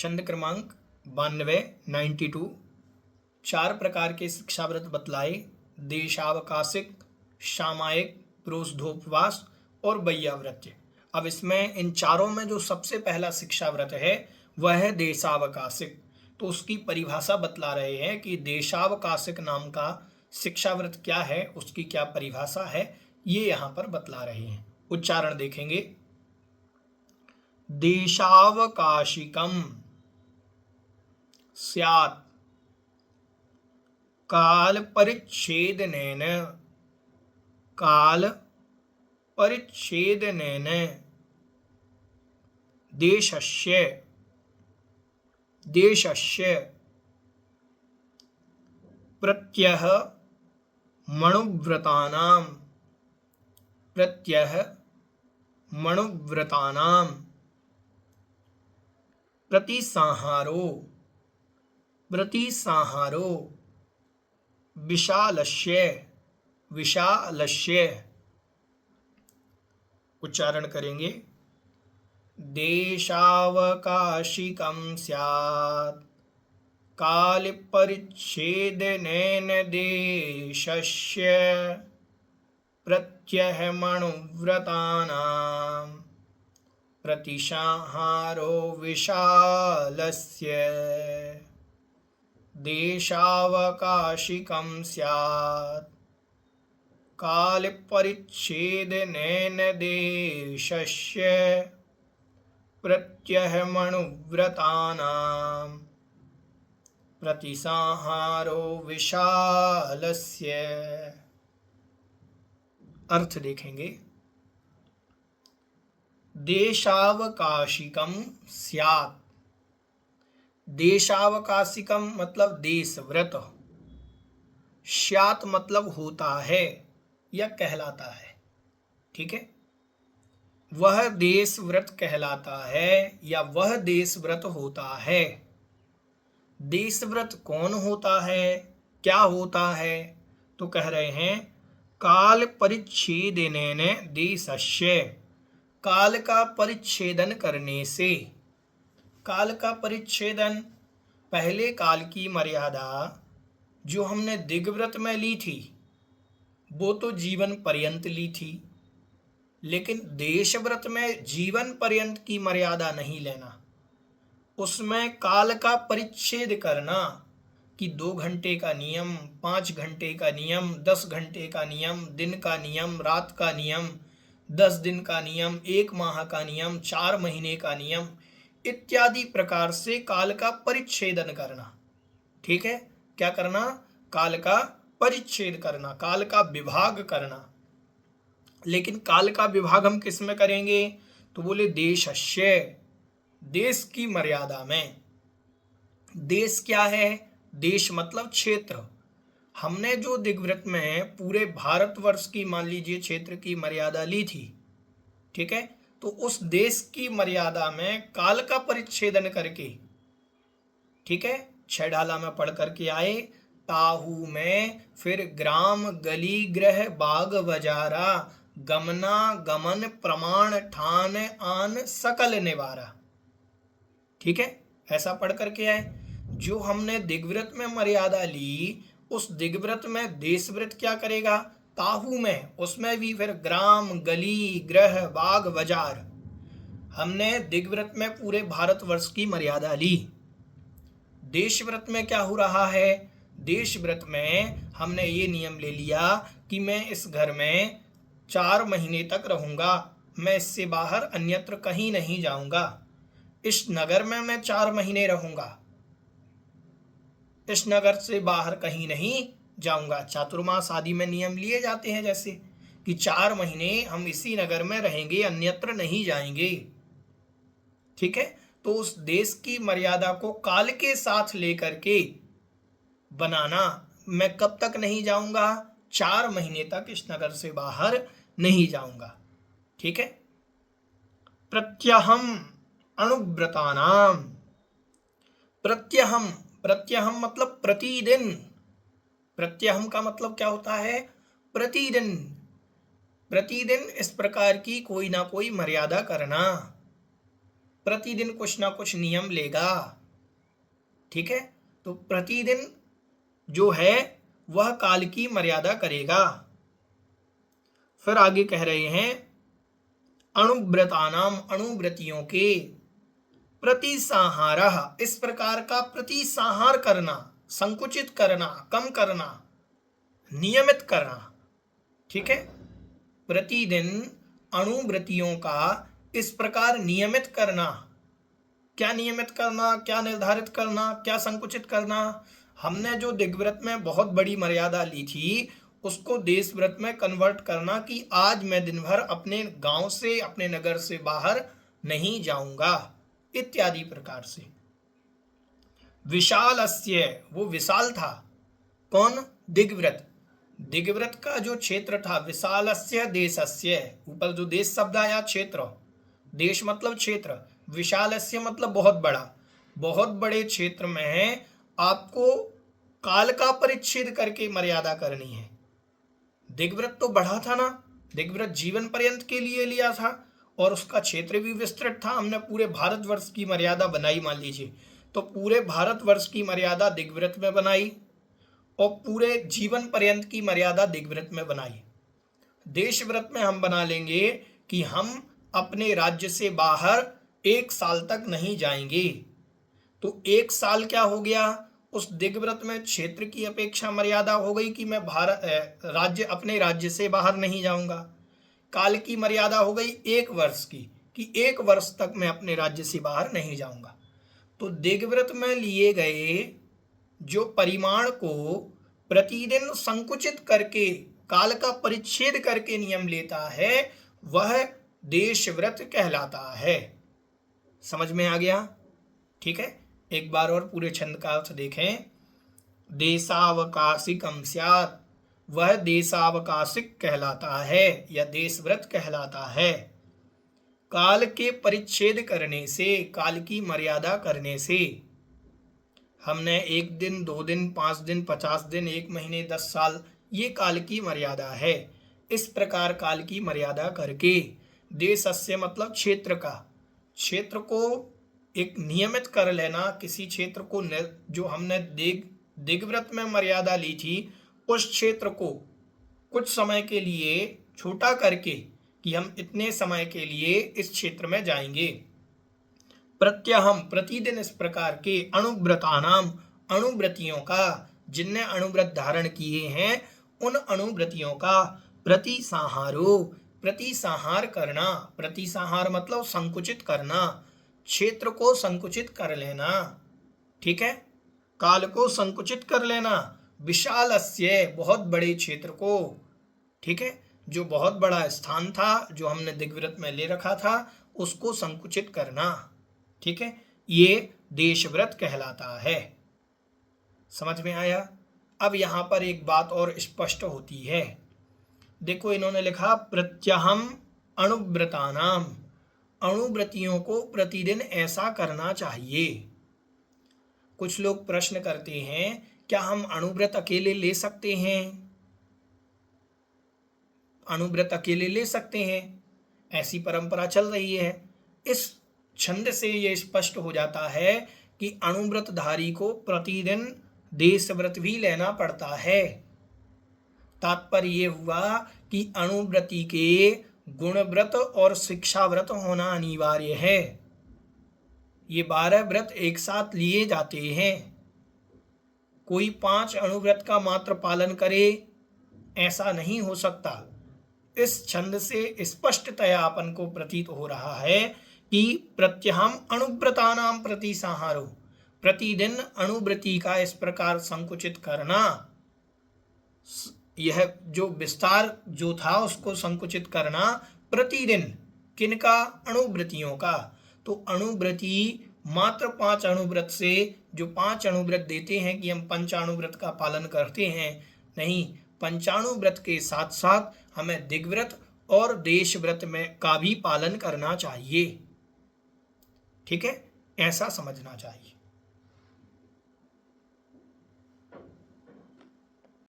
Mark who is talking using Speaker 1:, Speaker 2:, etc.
Speaker 1: छंद क्रमांक 92 4 प्रकार के शिक्षाव्रत बतलाए। देशावकाशिक, सामायिक, प्रोषधोपवास और वैयाव्रत्य। अब इसमें इन चारों में जो सबसे पहला शिक्षाव्रत है वह है देशावकाशिक। तो उसकी परिभाषा बतला रहे हैं कि देशावकाशिक नाम का शिक्षाव्रत क्या है, उसकी क्या परिभाषा है, ये यहाँ पर बतला रहे हैं। उच्चारण देखेंगे। देशावकाशिकम स्यात् काल परिच्छेदनेन देशस्य प्रत्यह मणुव्रतानां प्रतिसंहारो विशालस्य। उच्चारण करेंगे। देशावकाशिकं स्यात् कालपरिच्छेदनेन देशस्य प्रत्यहमणुव्रतानां प्रतिसंहारो विशालस्य। देशावकाशिकं स्यात् कालपरिच्छेदनेन देशस्य प्रत्यहमणुव्रतानां प्रतिसंहारो विशालस्य। अर्थ देखेंगे। देशावकाशिकम स्यात्, देशावकाशिकम मतलब देशव्रत, स्यात् मतलब होता है या कहलाता है। ठीक है, वह देशव्रत कहलाता है या वह देशव्रत होता है। देशव्रत कौन होता है, क्या होता है? तो कह रहे हैं काल परिच्छेदनेन देशस्य, काल का परिच्छेदन करने से। काल का परिच्छेदन, पहले काल की मर्यादा जो हमने दिग्व्रत में ली थी वो तो जीवन पर्यंत ली थी, लेकिन देशव्रत में जीवन पर्यंत की मर्यादा नहीं लेना। उसमें काल का परिच्छेद करना कि 2 घंटे का नियम, 5 घंटे का नियम, 10 घंटे का नियम, दिन का नियम, रात का नियम, 10 दिन का नियम, 1 माह का नियम, 4 महीने का नियम इत्यादि प्रकार से काल का परिच्छेदन करना। ठीक है, क्या करना? काल का परिच्छेद करना, काल का विभाग करना। लेकिन काल का विभाग हम किस में करेंगे? तो बोले देशस्य, देश की मर्यादा में। देश क्या है? देश मतलब क्षेत्र। हमने जो दिग्व्रत में पूरे भारतवर्ष की, मान लीजिए, क्षेत्र की मर्यादा ली थी, ठीक है, तो उस देश की मर्यादा में काल का परिच्छेदन करके, ठीक है, 6 ढाला में पढ़ करके आए। ताहू में फिर ग्राम गली गृह बाग बजारा, गमना गमन प्रमाण ठान आन सकल निवारा। ठीक है, ऐसा पढ़ करके आए। जो हमने दिग्व्रत में मर्यादा ली, उस दिग्व्रत में देशव्रत क्या करेगा? ताहू में, उसमें भी फिर ग्राम गली गृह बाग बाजार। हमने दिग्व्रत में पूरे भारतवर्ष की मर्यादा ली। देशव्रत में क्या हो रहा है? देशव्रत में हमने ये नियम ले लिया कि मैं इस घर में 4 महीने तक रहूंगा, मैं इससे बाहर अन्यत्र कहीं नहीं जाऊंगा। इस नगर में मैं 4 महीने रहूंगा, इस नगर से बाहर कहीं नहीं जाऊंगा। चातुर्मास आदि में नियम लिए जाते हैं, जैसे कि 4 महीने हम इसी नगर में रहेंगे, अन्यत्र नहीं जाएंगे। ठीक है, तो उस देश की मर्यादा को काल के साथ लेकर के बनाना। मैं कब तक नहीं जाऊंगा? 4 महीने तक इस नगर से बाहर नहीं जाऊंगा। ठीक है, प्रत्यहम अणुव्रतानाम। प्रत्यहम, प्रत्यहम मतलब प्रतिदिन। प्रत्यहम का मतलब क्या होता है? प्रतिदिन। प्रतिदिन इस प्रकार की कोई ना कोई मर्यादा करना। प्रतिदिन कुछ ना कुछ नियम लेगा। ठीक है, तो प्रतिदिन जो है वह काल की मर्यादा करेगा। फिर आगे कह रहे हैं अणुव्रतानाम, अणुव्रतियों के प्रतिसाहारः, इस प्रकार का प्रतिसाहार करना, संकुचित करना, कम करना, नियमित करना। ठीक है, प्रतिदिन अणुव्रतियों का इस प्रकार नियमित करना। क्या नियमित करना, क्या निर्धारित करना, क्या संकुचित करना? हमने जो दिग्व्रत में बहुत बड़ी मर्यादा ली थी उसको देश व्रत में कन्वर्ट करना कि आज मैं दिन भर अपने गांव से, अपने नगर से बाहर नहीं जाऊंगा, इत्यादि प्रकार से। विशालस्य, वो विशाल था। कौन? दिग्व्रत। दिग्व्रत का जो क्षेत्र था, विशालस्य देशस्य, ऊपर जो देश शब्द आया, क्षेत्र, देश मतलब क्षेत्र, विशालस्य मतलब बहुत बड़ा, बहुत बड़े क्षेत्र में आपको काल का परिच्छेद करके मर्यादा करनी है। दिग्व्रत तो बढ़ा था ना, दिग्व्रत जीवन पर्यंत के लिए लिया था और उसका क्षेत्र भी विस्तृत था। हमने पूरे भारतवर्ष की मर्यादा बनाई, मान लीजिए, तो पूरे भारतवर्ष की मर्यादा दिग्व्रत में बनाई और पूरे जीवन पर्यंत की मर्यादा दिग्व्रत में बनाई। देश व्रत में हम बना लेंगे कि हम अपने राज्य से बाहर 1 साल तक नहीं जाएंगे। तो 1 साल क्या हो गया? उस दिग्व्रत में क्षेत्र की अपेक्षा मर्यादा हो गई कि मैं अपने राज्य से बाहर नहीं जाऊंगा। काल की मर्यादा हो गई 1 वर्ष की, कि 1 वर्ष तक मैं अपने राज्य से बाहर नहीं जाऊंगा। तो दिग्व्रत में लिए गए जो परिमाण को प्रतिदिन संकुचित करके, काल का परिच्छेद करके नियम लेता है, वह देशव्रत कहलाता है। समझ में आ गया? ठीक है, एक बार और पूरे छंद का अर्थ देखें। देशावकाशिकम स्यात्, वह देशावकाशिक कहलाता है या देशव्रत कहलाता है। काल के परिच्छेद करने से, काल की मर्यादा करने से, हमने 1 दिन, 2 दिन, 5 दिन, 50 दिन, 1 महीने, 10 साल, ये काल की मर्यादा है। इस प्रकार काल की मर्यादा करके, देशस्य मतलब क्षेत्र का, क्षेत्र को एक नियमित कर लेना। किसी क्षेत्र को जो हमने दिग्व्रत में मर्यादा ली थी, उस क्षेत्र को कुछ समय के लिए छोटा करके कि हम इतने समय के लिए इस क्षेत्र में जाएंगे। प्रत्यहम, प्रतिदिन इस प्रकार के अणुव्रतानाम, अणुव्रतियों का, जिनने अणुव्रत धारण किए हैं उन अणुव्रतियों का प्रतिसाहारो, प्रतिसाहार करना। प्रतिसाहार मतलब संकुचित करना, क्षेत्र को संकुचित कर लेना। ठीक है, काल को संकुचित कर लेना। विशालस्य, बहुत बड़े क्षेत्र को, ठीक है, जो बहुत बड़ा स्थान था जो हमने दिग्व्रत में ले रखा था उसको संकुचित करना। ठीक है, ये देशव्रत कहलाता है। समझ में आया? अब यहां पर एक बात और स्पष्ट होती है। देखो, इन्होंने लिखा प्रत्यहम अणुव्रतानाम, अणुव्रतियों को प्रतिदिन ऐसा करना चाहिए। कुछ लोग प्रश्न करते हैं, क्या हम अणुव्रत अकेले ले सकते हैं? अणुव्रत अकेले ले सकते हैं, ऐसी परंपरा चल रही है। इस छंद से यह स्पष्ट हो जाता है कि अणुव्रतधारी को प्रतिदिन देशव्रत भी लेना पड़ता है। तात्पर्य ये हुआ कि अणुव्रति के गुणव्रत और शिक्षाव्रत होना अनिवार्य है। ये 12 व्रत एक साथ लिए जाते हैं। कोई 5 अणुव्रत का मात्र पालन करे, ऐसा नहीं हो सकता। इस छंद से स्पष्टतया अपन को प्रतीत हो रहा है कि प्रत्यहम अणुव्रतानाम प्रतिसाहारो, प्रतिदिन अणुव्रति का इस प्रकार संकुचित करना, यह जो विस्तार जो था उसको संकुचित करना प्रतिदिन। किनका? अणुव्रतियों का। तो अणुव्रति मात्र 5 अणुव्रत से, जो 5 अणुव्रत देते हैं कि हम पंचाणुव्रत का पालन करते हैं, नहीं, पंचाणुव्रत के साथ साथ हमें दिग्व्रत और देशव्रत में का भी पालन करना चाहिए। ठीक है, ऐसा समझना चाहिए।